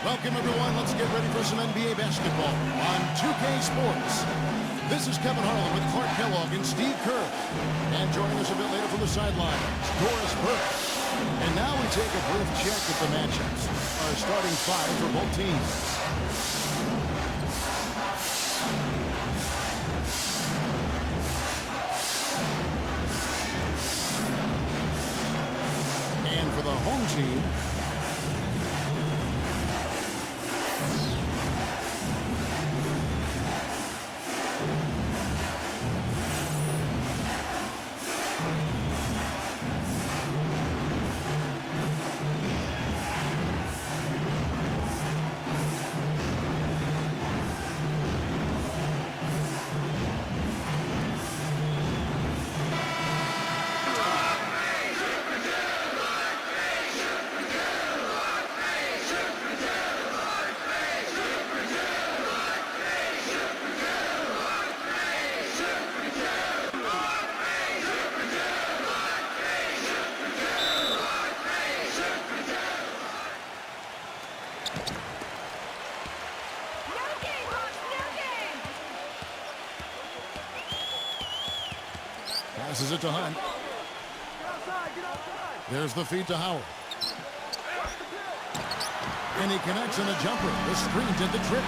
Welcome, everyone. Let's get ready for some NBA basketball on 2K Sports. This is Kevin Harlan with Clark Kellogg and Steve Kerr. And joining us a bit later from the sidelines, Doris Burke. And now we take a brief check at the matchups. Our starting five for both teams. And for the home team, passes it to Hunt. There's the feed to Howard. And he connects on a jumper. The screen did the trick.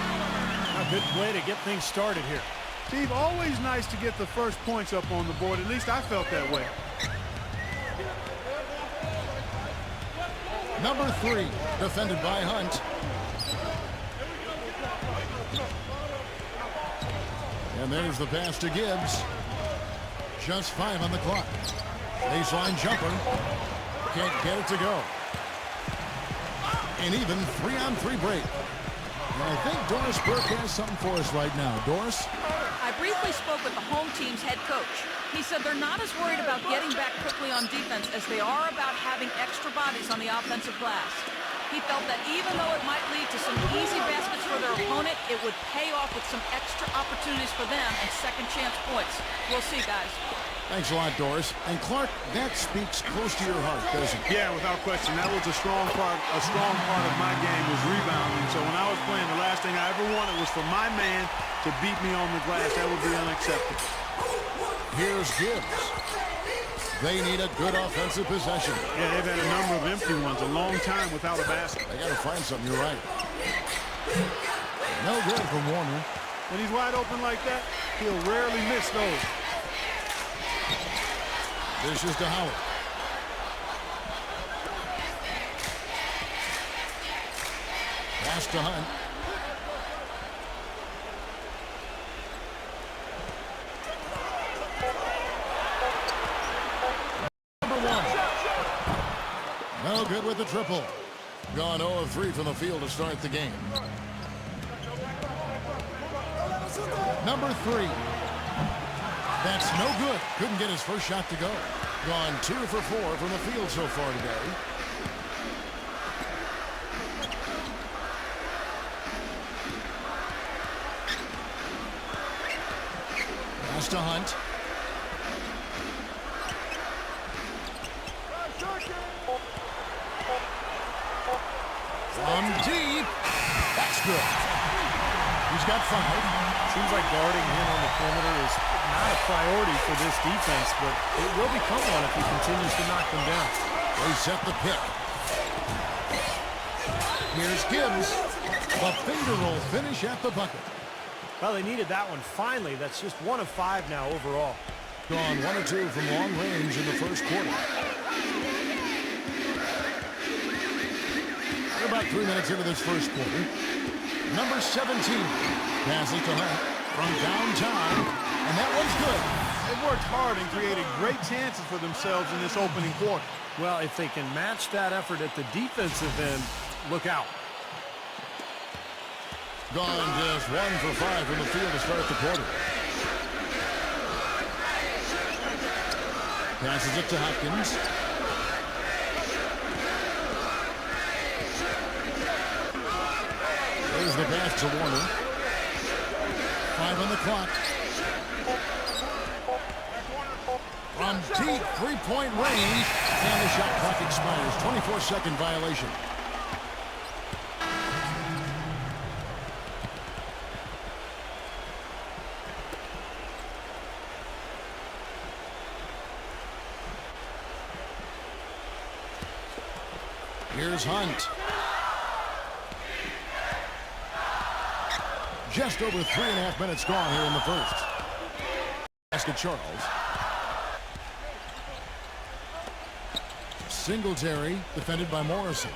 A good play to get things started here. Steve, always nice to get the first points up on the board. At least I felt that way. Number 3, defended by Hunt. And there's the pass to Gibbs. Just 5 on the clock. Baseline jumper. Can't get it to go. And even 3-on-3 break. And I think Doris Burke has something for us right now. Doris? I briefly spoke with the home team's head coach. He said they're not as worried about getting back quickly on defense as they are about having extra bodies on the offensive glass. He felt that even though it might lead to some easy baskets for their opponent, it would pay off with some extra opportunities for them and second chance points. We'll see, guys. Thanks a lot, Doris. And Clark, that speaks close to your heart, doesn't it? Yeah, without question. That was a strong part of my game was rebounding. So when I was playing, the last thing I ever wanted was for my man to beat me on the glass. That would be unacceptable. Here's Gibbs. They need a good offensive possession. Yeah, they've had a number of empty ones, a long time without a basket. They got to find something. You're right. No good from Warner. When he's wide open like that, he'll rarely miss those. This is to Howard. Pass to Hunt. Number 1. No good with the triple. Gone 0 of 3 from the field to start the game. Number 3. That's no good. Couldn't get his first shot to go. Gone 2 for 4 from the field so far today. Pass to Hunt. From deep. That's good. He's got 5. Seems like guarding him on the perimeter is not a priority for this defense, but it will become one if he continues to knock them down. They set the pick. Here's Gibbs. A finger roll finish at the bucket. Well, they needed that one finally. That's just 1 of 5 now overall. Gone 1 or 2 from long range in the first quarter. We're about 3 minutes into this first quarter. Number 17 passes to Hunt from downtown, and that one's good. They've worked hard and created great chances for themselves in this opening quarter. Well, if they can match that effort at the defensive end, look out. Gone just 1 for 5 from the field to start the quarter. Passes it to Hopkins. There's the pass to Warner. 5 on the clock. From deep three-point range. And the shot clock expires. 24-second violation. Here's Hunt. Just over 3.5 minutes gone here in the first. Basket Charles. Singletary, defended by Morrison.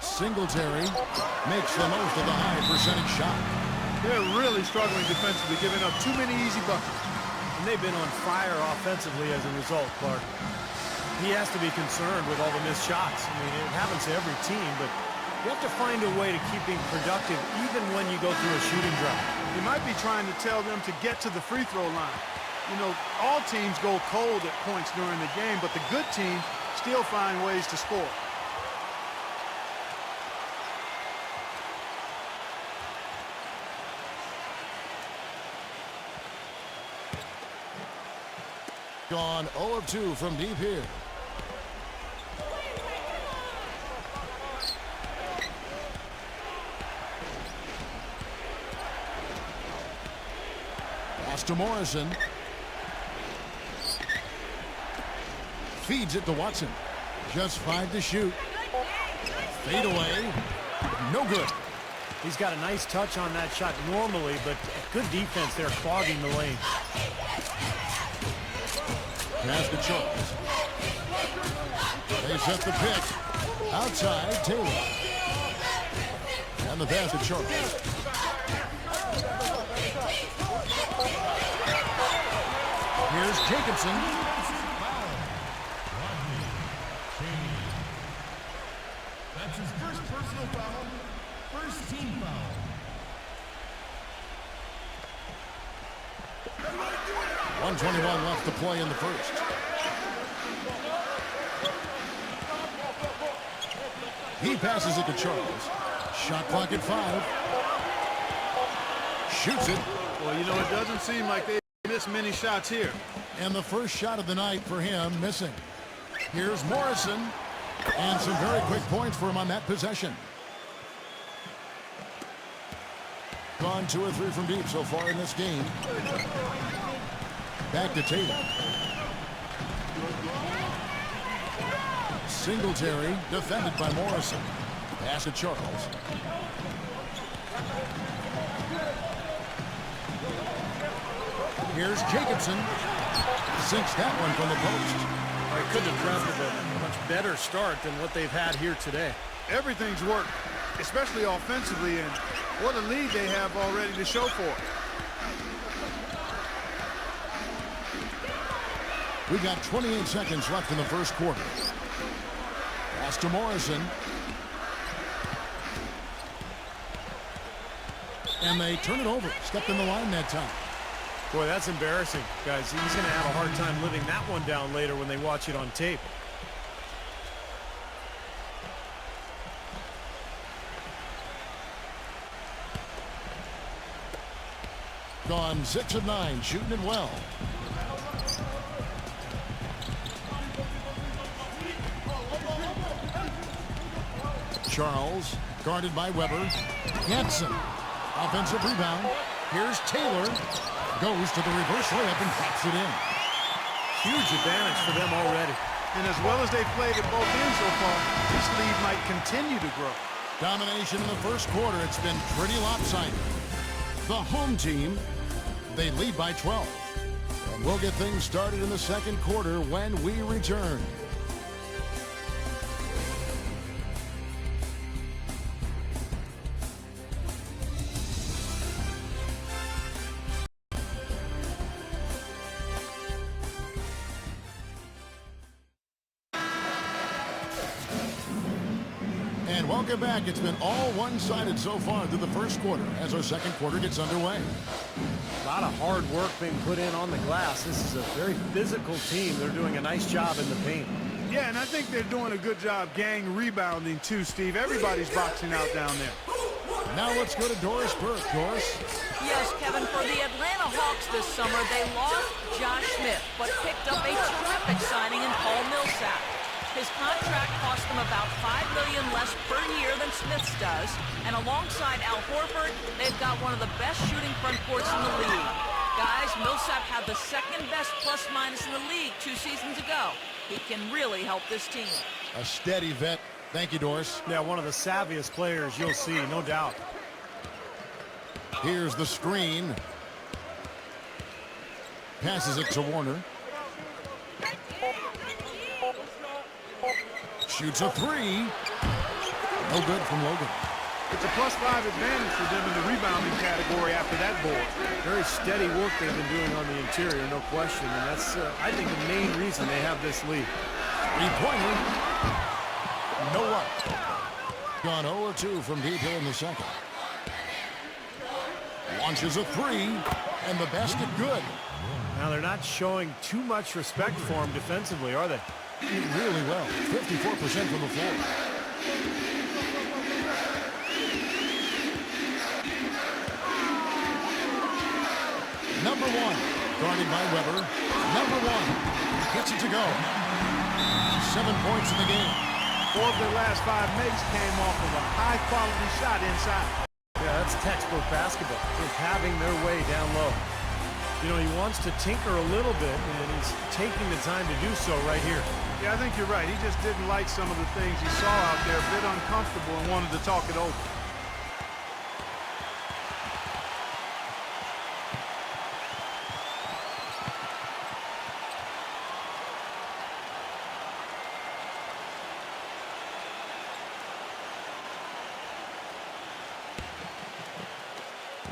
Singletary makes the most of the high percentage shot. They're really struggling defensively, giving up too many easy buckets. And they've been on fire offensively as a result, Clark. He has to be concerned with all the missed shots. I mean, it happens to every team, but you have to find a way to keep being productive even when you go through a shooting drought. He might be trying to tell them to get to the free throw line. You know, all teams go cold at points during the game, but the good teams still find ways to score. Gone 0 of 2 from deep here. Pass to Morrison. Feeds it to Watson. Just 5 to shoot. Fade away. No good. He's got a nice touch on that shot normally, but good defense there clogging the lane. Pass to Charles. They set the pick. Outside, Taylor. And the pass to Charles. Here's Jacobson. That's his first personal foul. First team foul. 1:21 left to play in the first. He passes it to Charles. Shot clock at 5. Shoots it. Well, you know, it doesn't seem like they missed many shots here. And the first shot of the night for him missing. Here's Morrison. And some very quick points for him on that possession. Gone 2 or 3 from deep so far in this game. Back to Taylor. Singletary defended by Morrison. Pass to Charles. Here's Jacobson. Sinks that one from the post. I couldn't have drafted a much better start than what they've had here today. Everything's worked, especially offensively, and what a lead they have already to show for it. We got 28 seconds left in the first quarter. Pass to Morrison. And they turn it over. Stepped in the line that time. Boy, that's embarrassing, guys. He's going to have a hard time living that one down later when they watch it on tape. Gone 6 of 9, shooting it well. Charles, guarded by Weber. Hanson, offensive rebound. Here's Taylor. Goes to the reverse layup and pops it in. Huge advantage for them already. And as well as they've played at both ends so far, this lead might continue to grow. Domination in the first quarter. It's been pretty lopsided. The home team, they lead by 12. And we'll get things started in the second quarter when we return. And welcome back. It's been all one-sided so far through the first quarter as our second quarter gets underway. A lot of hard work being put in on the glass. This is a very physical team. They're doing a nice job in the paint. Yeah, and I think they're doing a good job gang rebounding too, Steve. Everybody's boxing out down there. Now let's go to Doris Burke. Doris? Yes, Kevin, for the Atlanta Hawks this summer, they lost Josh Smith, but picked up a terrific signing in Paul Millsap. His contract cost them about $5 million less per year than Smith's does, and alongside Al Horford, they've got one of the best shooting front courts in the league. Guys, Millsap had the second best plus-minus in the league 2 seasons ago. He can really help this team. A steady vet. Thank you, Doris. Yeah, one of the savviest players you'll see, no doubt. Here's the screen. Passes it to Warner. Shoots a three. No good from Logan. It's a +5 advantage for them in the rebounding category after that board. Very steady work they've been doing on the interior, no question. And that's, I think, the main reason they have this lead. Three-pointer. No luck. Gone 0-2 from deep here in the second. Launches a three, and the basket good. Now, they're not showing too much respect for him defensively, are they? Really well. 54% from the floor. Number one, guarded by Weber. Number one, gets it to go. 7 points in the game. 4 of their last 5 makes came off of a high-quality shot inside. Yeah, that's textbook basketball, just having their way down low. You know, he wants to tinker a little bit, and he's taking the time to do so right here. Yeah, I think you're right. He just didn't like some of the things he saw out there, a bit uncomfortable, and wanted to talk it over.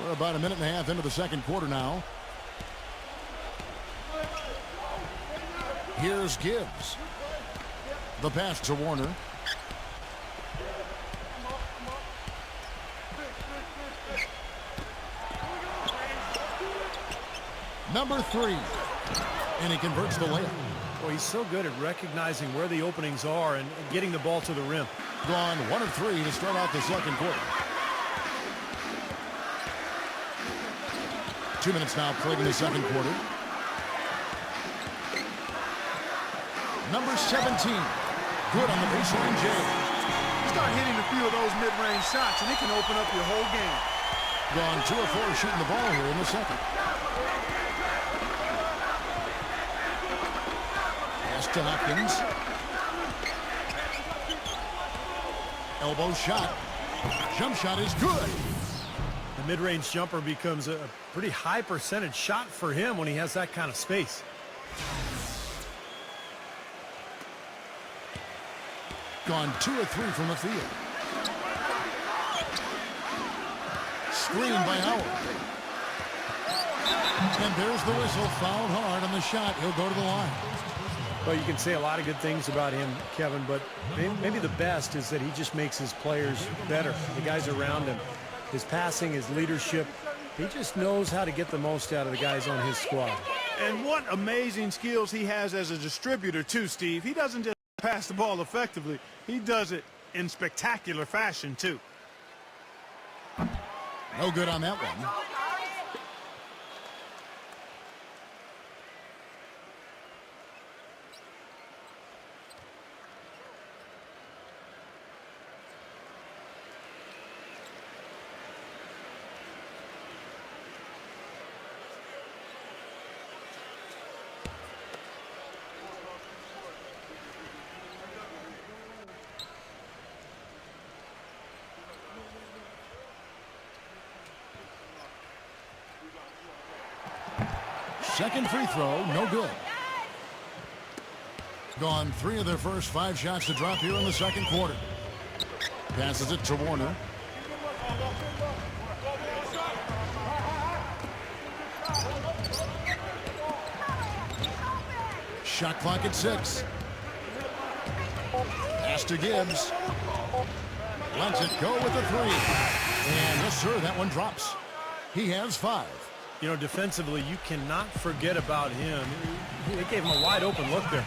We're about a minute and a half into the second quarter now. Here's Gibbs. The pass to Warner. Number 3. And he converts the layup. Well, he's so good at recognizing where the openings are and getting the ball to the rim. Gone 1 of 3 to start out the second quarter. 2 minutes now played in the second quarter. Number 17. Good on the baseline, Jay. Start hitting a few of those mid-range shots, and it can open up your whole game. Gone 2 of 4 shooting the ball here in the second. Pass to Hopkins. Elbow shot. Jump shot is good. The mid-range jumper becomes a pretty high percentage shot for him when he has that kind of space. Gone 2 of 3 from the field. Screen by Howard. And there's the whistle. Fouled hard on the shot. He'll go to the line. Well, you can say a lot of good things about him, Kevin, but maybe the best is that he just makes his players better. The guys around him, his passing, his leadership, he just knows how to get the most out of the guys on his squad. And what amazing skills he has as a distributor, too, Steve. He doesn't just pass the ball effectively. He does it in spectacular fashion, too. No good on that one. Second free throw, no good. Gone 3 of their first 5 shots to drop here in the second quarter. Passes it to Warner. Shot clock at 6. Pass to Gibbs. Lets it go with the 3. And yes, sir, that one drops. He has 5. You know, defensively, you cannot forget about him. They gave him a wide open look there.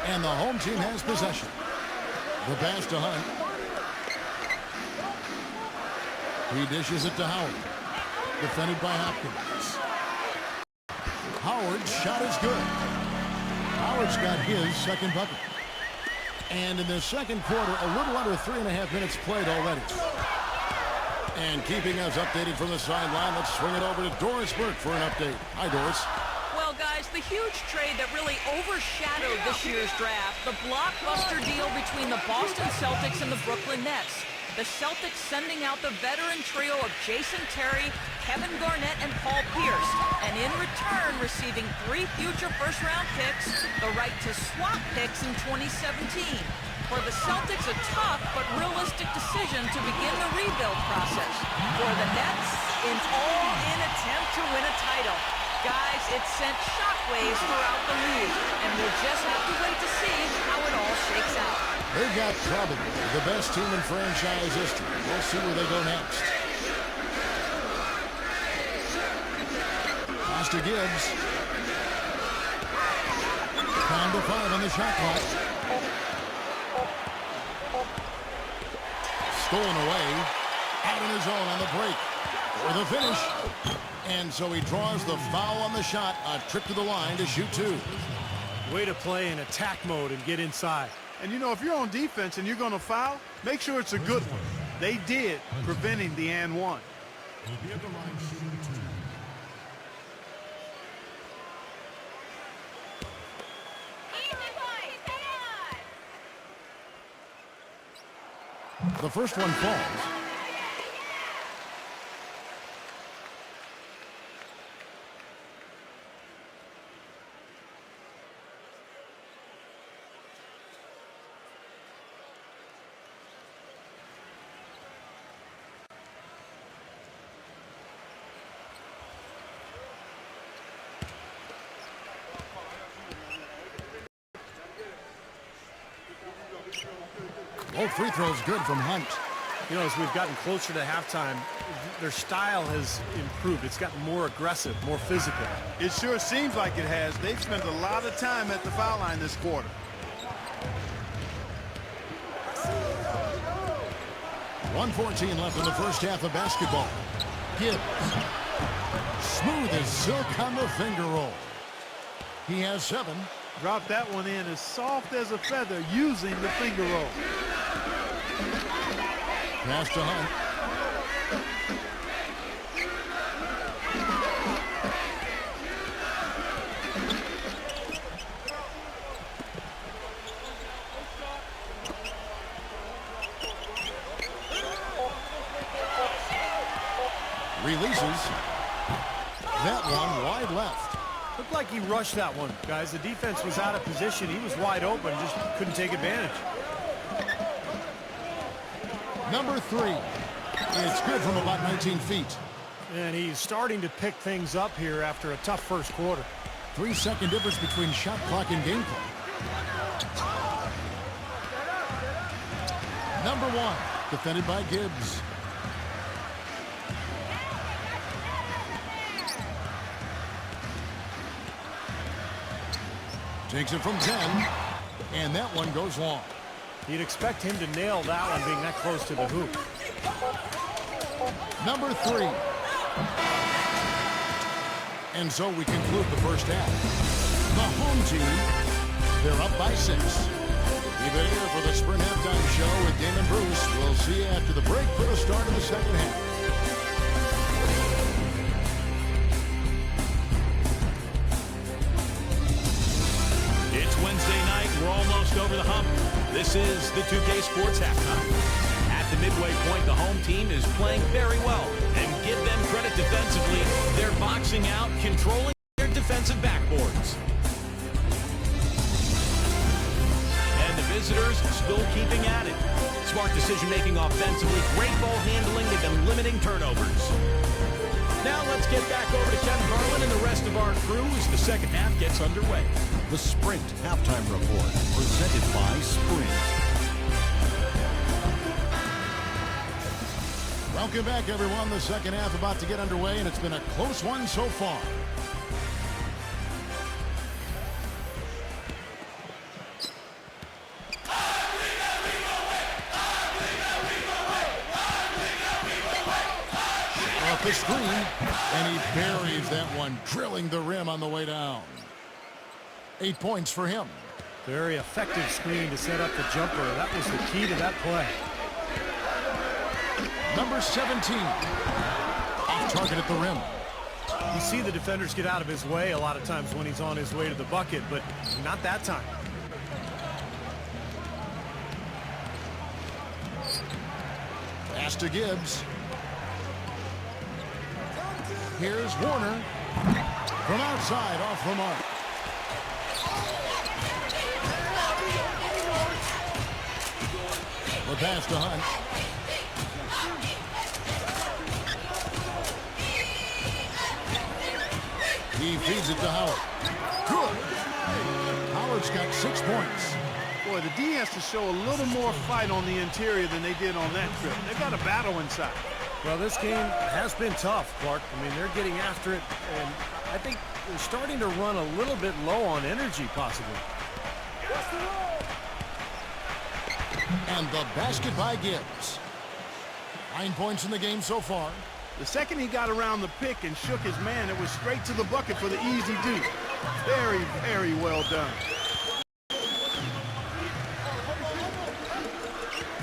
And the home team has possession. The pass to Hunt. He dishes it to Howard. Defended by Hopkins. Howard's shot is good. Howard's got his second bucket. And in the second quarter, a little under 3.5 minutes played already. And keeping us updated from the sideline, let's swing it over to Doris Burke for an update. Hi, Doris. Well, guys, the huge trade that really overshadowed this year's draft, the blockbuster deal between the Boston Celtics and the Brooklyn Nets. The Celtics sending out the veteran trio of Jason Terry, Kevin Garnett, and Paul Pierce, and in return receiving 3 future first-round picks, the right to swap picks in 2017. For the Celtics, a tough but realistic decision to begin the rebuild process. For the Nets, an all-in attempt to win a title. Guys, it sent shockwaves throughout the league, and we'll just have to wait to see how it all shakes out. They've got probably the best team in franchise history. We'll see where they go next. Pass to Gibbs. Down to 5 on the shot clock. Stolen away. Out in his own on the break. For the finish. And so he draws the foul on the shot. A trip to the line to shoot 2. Way to play in attack mode and get inside. And, you know, if you're on defense and you're going to foul, make sure it's a good one. They did, preventing the and one. Will be at the line shooting 2. The first one falls. Both free throws good from Hunt. You know, as we've gotten closer to halftime, their style has improved. It's gotten more aggressive, more physical. It sure seems like it has. They've spent a lot of time at the foul line this quarter. .114 left in the first half of basketball. Gibbs. Smooth as silk on the finger roll. He has 7. Dropped that one in as soft as a feather using the finger roll. Pass to Hunt. Releases. That one wide left. Looked like he rushed that one, guys. The defense was out of position. He was wide open, just couldn't take advantage. Number 3. It's good from about 19 feet. And he's starting to pick things up here after a tough first quarter. 3-second difference between shot clock and game clock. Number 1. Defended by Gibbs. Takes it from 10. And that one goes long. You'd expect him to nail that one being that close to the hoop. Number 3. And so we conclude the first half. The home team, they're up by 6. Keep it here for the Sprint Halftime Show with Damon Bruce. We'll see you after the break for the start of the second half. It's Wednesday night. We're almost over the hump. This is the 2K Sports Halftime. At the midway point, the home team is playing very well. And give them credit defensively. They're boxing out, controlling their defensive backboards. And the visitors still keeping at it. Smart decision-making offensively. Great ball handling. They've been limiting turnovers. Now let's get back over to Kevin Harlan and the rest of our crew as the second half gets underway. The Sprint Halftime Report, presented by Sprint. Welcome back, everyone. The second half about to get underway, and it's been a close one so far. the screen, and he buries that one, drilling the rim on the way down. 8 points for him. Very effective screen to set up the jumper. That was the key to that play. Number 17. Off target at the rim. You see the defenders get out of his way a lot of times when he's on his way to the bucket, but not that time. Pass to Gibbs. Here's Warner. From outside, off the mark. The pass to Hunt. He feeds it to Howard. Good. Howard's got 6 points. Boy, the D has to show a little more fight on the interior than they did on that trip. They've got a battle inside. Well, this game has been tough, Clark. I mean, they're getting after it, and I think they're starting to run a little bit low on energy, possibly. And the basket by Gibbs. 9 points in the game so far. The second he got around the pick and shook his man, it was straight to the bucket for the easy deuce. Very, very well done.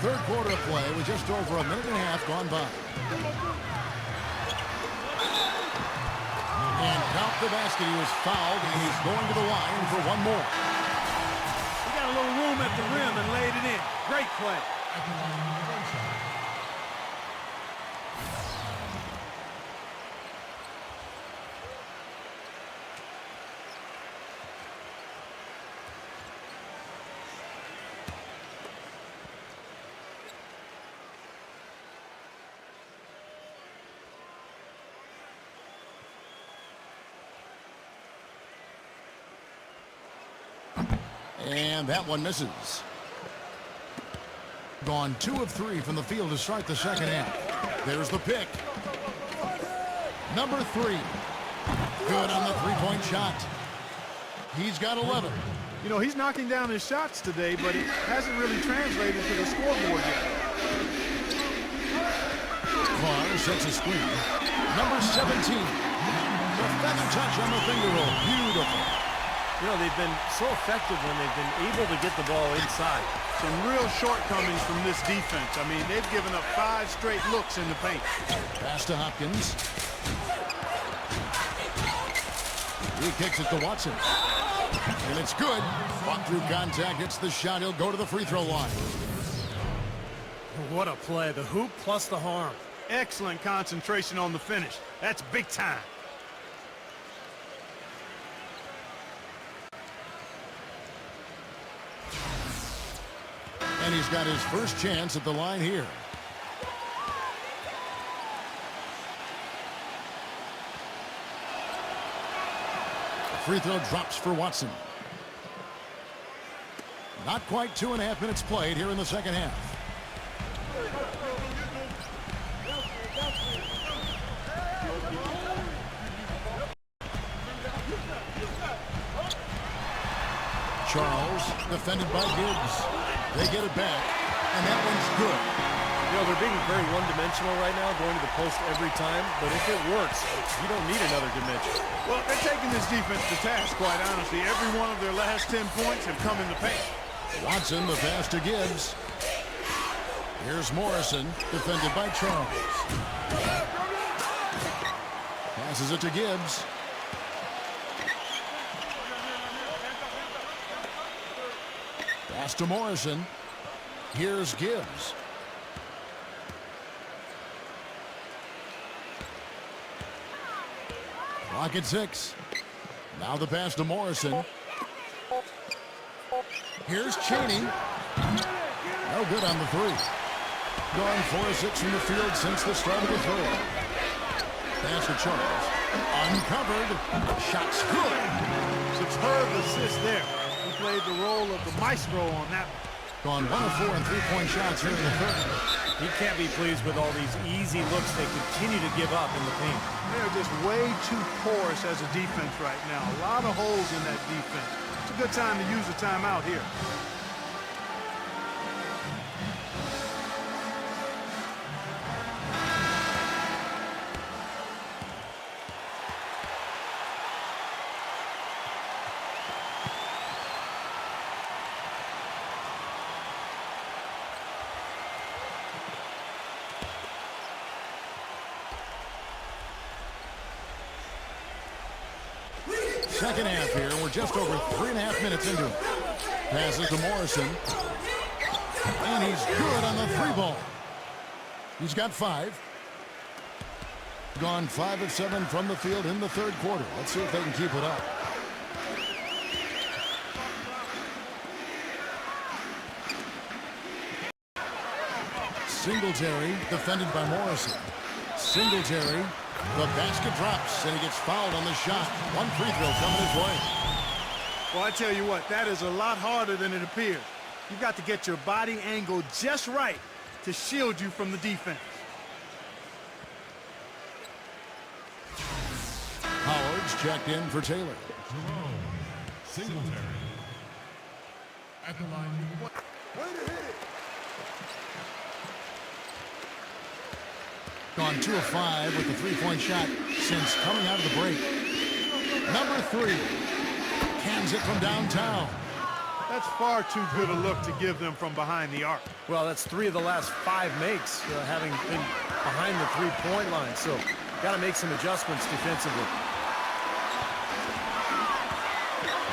Third quarter of play with just over a minute and a half gone by. And count the basket. He was fouled, and he's going to the line for one more. He got a little room at the rim and laid it in. Great play. And that one misses. Gone 2 of 3 from the field to start the second half. There's the pick. Number 3. Good on the three-point shot. He's got 11. You know, he's knocking down his shots today, but it hasn't really translated to the scoreboard yet. Carr sets a screen. Number 17. The feather touch on the finger roll. Beautiful. You know, they've been so effective when they've been able to get the ball inside. Some real shortcomings from this defense. I mean, they've given up 5 straight looks in the paint. Pass to Hopkins. He kicks it to Watson. And it's good. Fought through contact, hits the shot. He'll go to the free throw line. What a play. The hoop plus the harm. Excellent concentration on the finish. That's big time. And he's got his first chance at the line here. The free throw drops for Watson. Not quite 2.5 minutes played here in the second half. Charles, defended by Gibbs. They get it back, and that one's good. You know, they're being very one-dimensional right now, going to the post every time, but if it works, you don't need another dimension. Well, they're taking this defense to task, quite honestly. Every one of their last 10 points have come in the paint. Watson, the pass to Gibbs. Here's Morrison, defended by Charles. Passes it to Gibbs. Pass to Morrison. Here's Gibbs. Clock at 6. Now the pass to Morrison. Here's Chaney. No good on the 3. Gone 4 of 6 from the field since the start of the throw. Pass to Charles. Uncovered. Shot's good. Superb assist there. He played the role of the maestro on that one. Gone 1 of 4 on 3-point shots here in the third. He can't be pleased with all these easy looks they continue to give up in the paint. They're just way too porous as a defense right now. A lot of holes in that defense. It's a good time to use a timeout here. Second half here. We're just over 3.5 minutes into it. Passes to Morrison. And he's good on the 3-ball. He's got 5. Gone 5 of 7 from the field in the third quarter. Let's see if they can keep it up. Singletary defended by Morrison. Singletary, the basket drops, and he gets fouled on the shot. One free throw coming his way. Well, I tell you what, that is a lot harder than it appears. You've got to get your body angle just right to shield you from the defense. Howard's checked in for Taylor. Jerome Singletary. At the line, way to hit it. Gone 2 of 5 with the 3-point shot since coming out of the break. Number 3. Cans it from downtown. That's far too good a look to give them from behind the arc. Well, that's 3 of the last 5 makes, having been behind the 3-point line. So, got to make some adjustments defensively.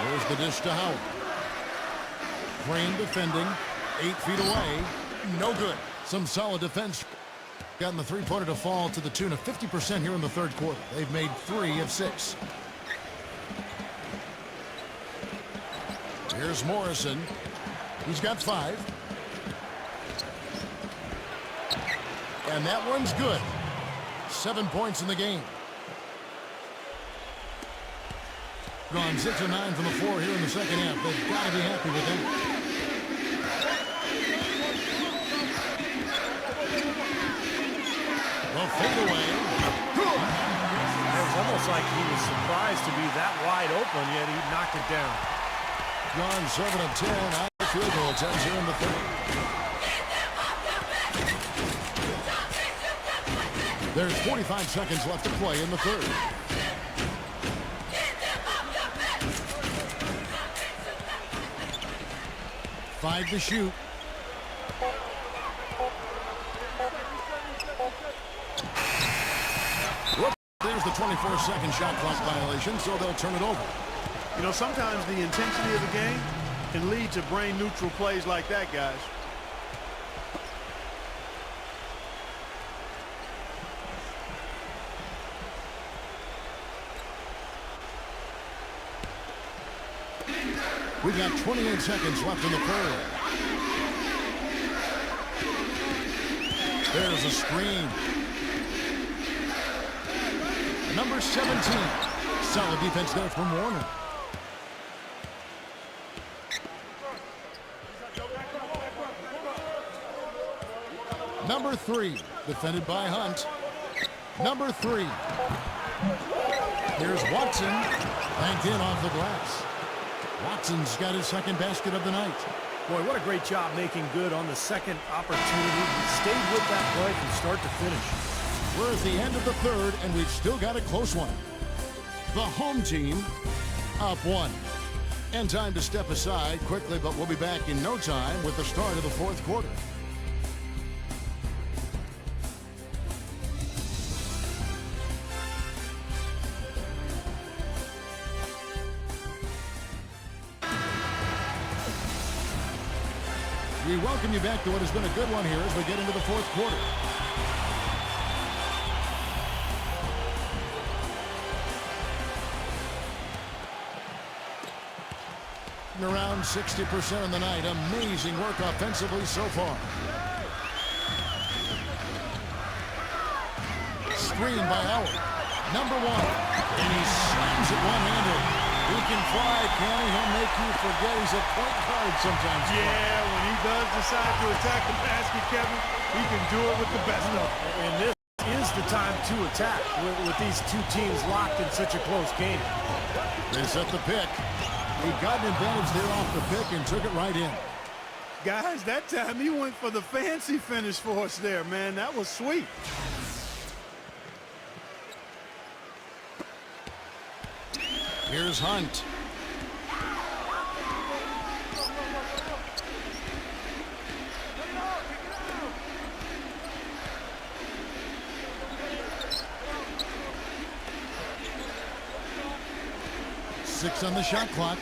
There's the dish to Howard. Crane defending, 8 feet away. No good. Some solid defense. Gotten the 3-pointer to fall to the tune of 50% here in the third quarter. They've made 3 of 6. Here's Morrison. He's got 5. And that one's good. 7 points in the game. Gone 6 of 9 from the floor here in the second half. They've got to be happy with that. The fadeaway. It was almost like he was surprised to be that wide open, yet he knocked it down. Gone 7 of 10. Out of field goal attempts here in the third. There's 45 seconds left to play in the third. Five to shoot. There's the 24-second shot clock violation, so they'll turn it over. You know, sometimes the intensity of the game can lead to brain-neutral plays like that, guys. We've got 28 seconds left in the third. There's a screen. Number 17. Solid defense there from Warner. Number 3. Defended by Hunt. Number 3. Here's Watson. Banked in off the glass. Watson's got his second basket of the night. Boy, what a great job making good on the second opportunity. He stayed with that play from start to finish. We're at the end of the third, and we've still got a close one. The home team up 1. And time to step aside quickly, but we'll be back in no time with the start of the fourth quarter. We welcome you back to what has been a good one here as we get into the fourth quarter. Around 60% in the night. Amazing work offensively so far. Screen by Howard. Number 1. And he slams it one-handed. He can fly, can he? He'll make you forget he's a point guard sometimes. Yeah, when he does decide to attack the basket, Kevin, he can do it with the best of them. And this is the time to attack with these two teams locked in such a close game. They set the pick. He got an advantage there off the pick and took it right in. Guys, that time he went for the fancy finish for us there, man. That was sweet. Here's Hunt. 6 on the shot clock.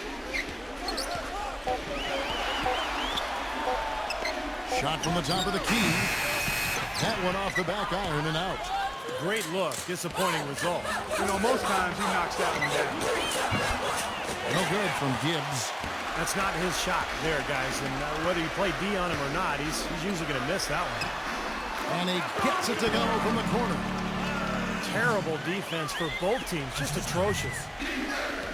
Shot from the top of the key. That one off the back iron and out. Great look. Disappointing result. You know, most times he knocks that one down. No good from Gibbs. That's not his shot there, guys. And whether you play D on him or not, he's usually going to miss that one. And he gets it to go from the corner. Terrible defense for both teams. Just atrocious.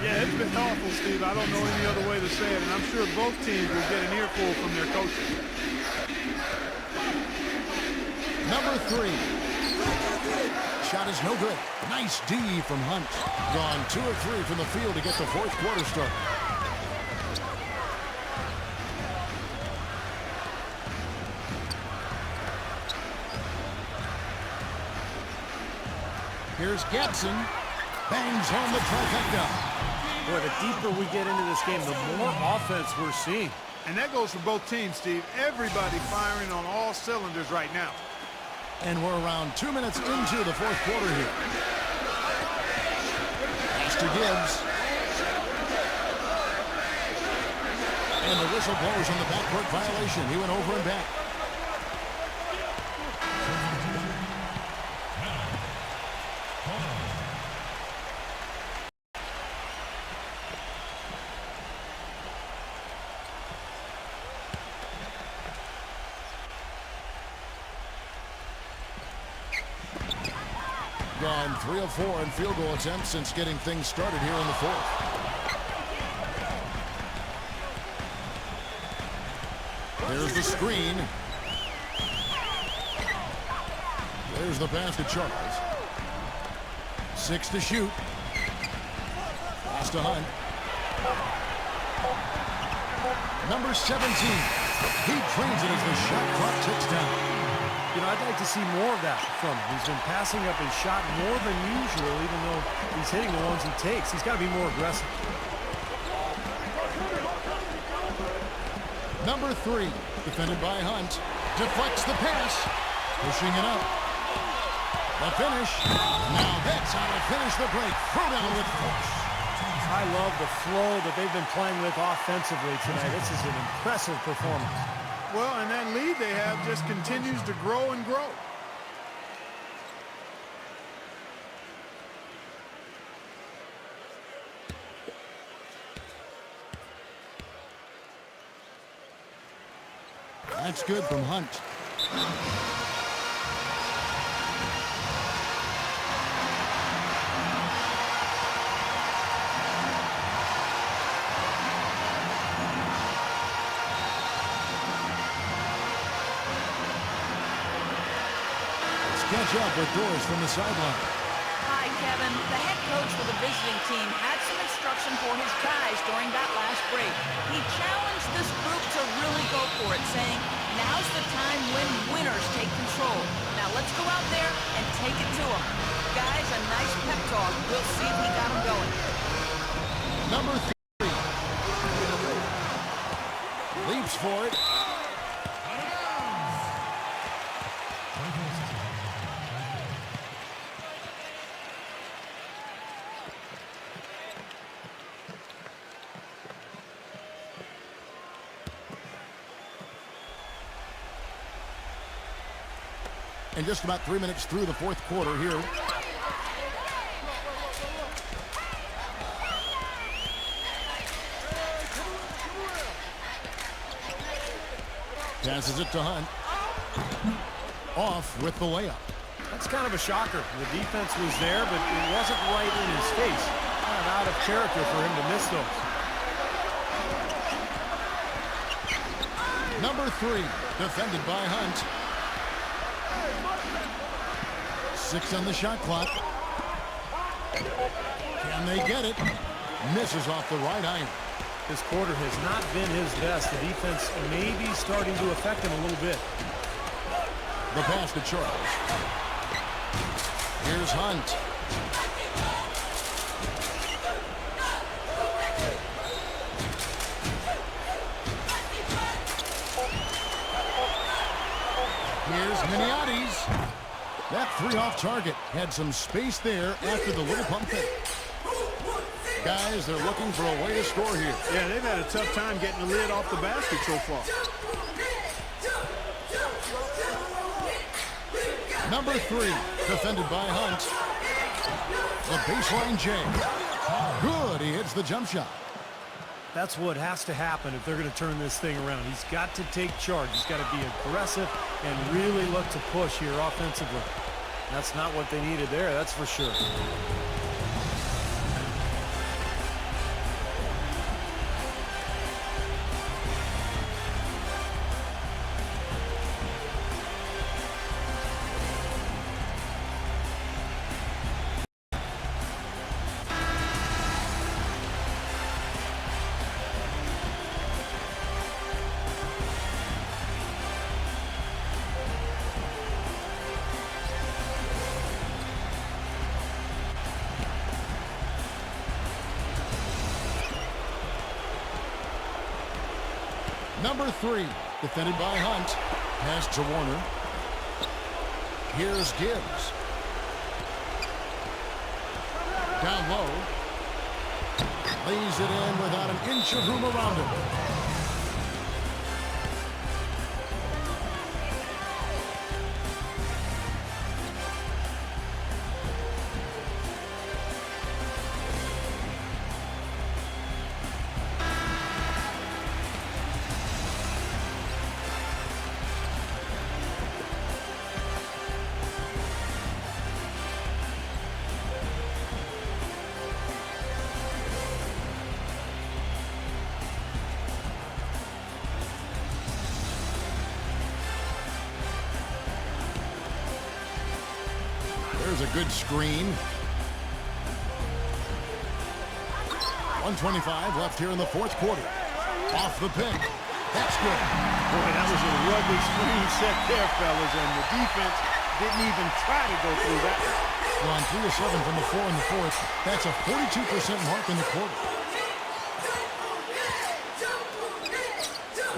Yeah, it's been awful, Steve. I don't know any other way to say it. And I'm sure both teams will get an earful from their coaches. Number 3. Shot is no good. Nice D from Hunt. Gone 2 of 3 from the field to get the fourth quarter started. Here's Getson. Bangs home the trifecta. Boy, the deeper we get into this game, the more offense we're seeing. And that goes for both teams, Steve. Everybody firing on all cylinders right now. And we're around 2 minutes into the fourth quarter here. Pass to Gibbs. And the whistle blows on the backcourt violation. He went over and back. Gone 3 of 4 in field goal attempts since getting things started here in the fourth. There's the screen. There's the pass to Charles. 6 to shoot. Pass to Hunt. Number 17. He trains it as the shot clock ticks down. You know, I'd like to see more of that from him. He's been passing up his shot more than usual, even though he's hitting the ones he takes. He's got to be more aggressive. Number 3, defended by Hunt. Deflects the pass. Pushing it up. The finish. Now that's how to finish the break. Throw down with force. I love the flow that they've been playing with offensively tonight. This is an impressive performance. Well, and that lead they have just continues to grow and grow. That's good from Hunt. Catch up with Doris from the sideline. Hi, Kevin. The head coach for the visiting team had some instruction for his guys during that last break. He challenged this group to really go for it, saying, now's the time when winners take control. Now let's go out there and take it to them. Guys, a nice pep talk. We'll see if he got them going. Number 3. Leaps for it. And just about 3 minutes through the fourth quarter here. Passes it to Hunt. Off with the layup. That's kind of a shocker. The defense was there, but it wasn't right in his face. Kind of out of character for him to miss those. Number 3, defended by Hunt. 6 on the shot clock. Can they get it? Misses off the right iron. This quarter has not been his best. The defense may be starting to affect him a little bit. The pass to Charles. Here's Hunt. Here's Miniati's. That 3 off target had some space there after the little pump fake. Guys, they're looking for a way to score here. Yeah, they've had a tough time getting the lid off the basket so far. Number 3, defended by Hunt. The baseline J. Good, he hits the jump shot. That's what has to happen if they're going to turn this thing around. He's got to take charge. He's got to be aggressive and really look to push here offensively. That's not what they needed there, that's for sure. Number 3, defended by Hunt. Pass to Warner. Here's Gibbs. Down low. Lays it in without an inch of room around him. There's a good screen. 1:25 left here in the fourth quarter. Off the pick. That's good. Boy, that was a rugged screen set there, fellas, and the defense didn't even try to go through that. Gone 3 of 7 from the 4 in the fourth. That's a 42% mark in the quarter.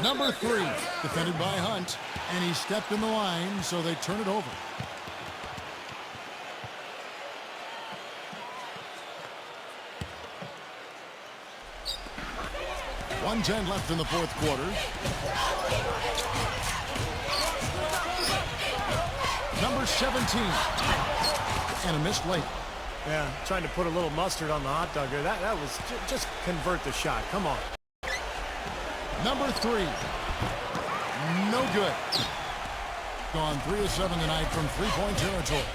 Number 3, defended by Hunt, and he stepped in the line, so they turn it over. 1:10 left in the fourth quarter. Number 17. And a missed late. Yeah, trying to put a little mustard on the hot dog there. That was just convert the shot. Come on. Number 3. No good. Gone 3 of 7 tonight from three-point territory.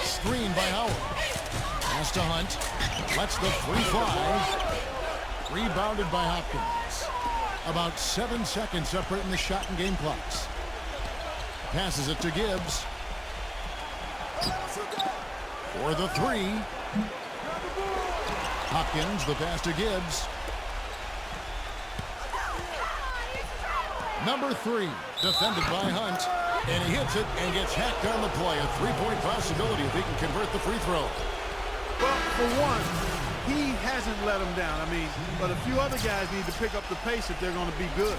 Screen by Howard. Pass to Hunt. Lets the free fly. Rebounded by Hopkins. About 7 seconds separating the shot and game clocks. Passes it to Gibbs. For the 3. Hopkins, the pass to Gibbs. Number 3, defended by Hunt. And he hits it and gets hacked on the play. A three-point possibility if he can convert the free throw. Well, for one, he hasn't let them down. I mean, but a few other guys need to pick up the pace if they're going to be good.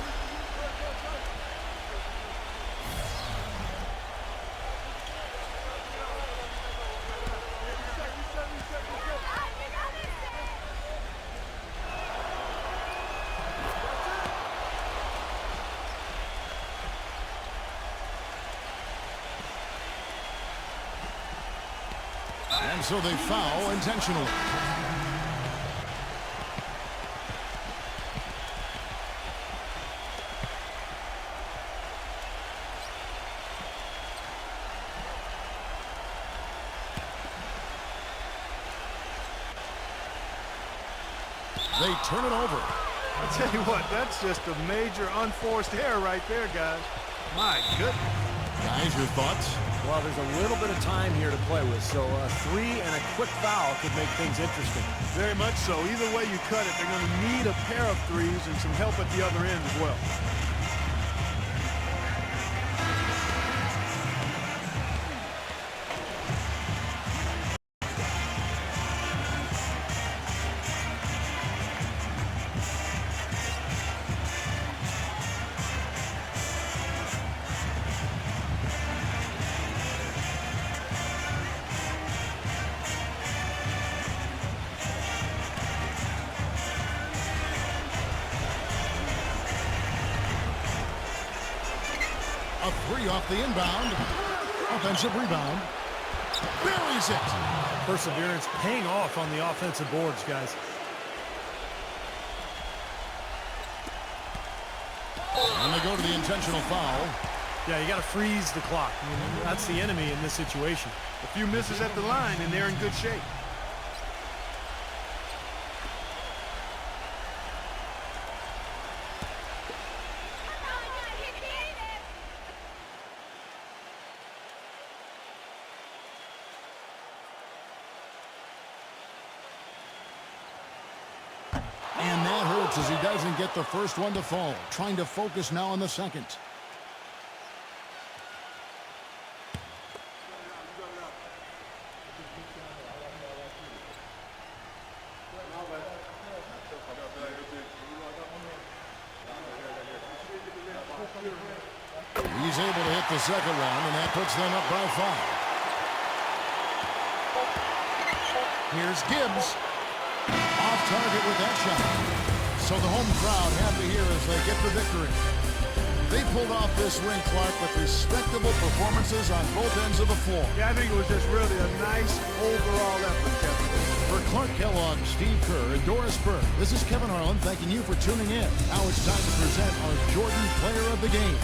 And so they foul intentionally. They turn it over. I tell you what, that's just a major unforced error right there, guys. My goodness. Guys, your thoughts? Well, there's a little bit of time here to play with, so a 3 and a quick foul could make things interesting. Very much so. Either way you cut it, they're going to need a pair of threes and some help at the other end as well. three off the inbound. Offensive rebound. Buries it. Perseverance paying off on the offensive boards, guys. And they go to the intentional foul. Yeah, you got to freeze the clock. I mean, that's the enemy in this situation. A few misses at the line, and they're in good shape. And that hurts as he doesn't get the first one to fall. Trying to focus now on the second. He's able to hit the second one, and that puts them up by 5. Here's Gibbs. Off target with that shot. So the home crowd happy here as they get the victory. They pulled off this win, Clark, with respectable performances on both ends of the floor. Yeah, I think it was just really a nice overall effort, Kevin. For Clark Kellogg, Steve Kerr, and Doris Burke, this is Kevin Harlan thanking you for tuning in. Now it's time to present our Jordan Player of the Game.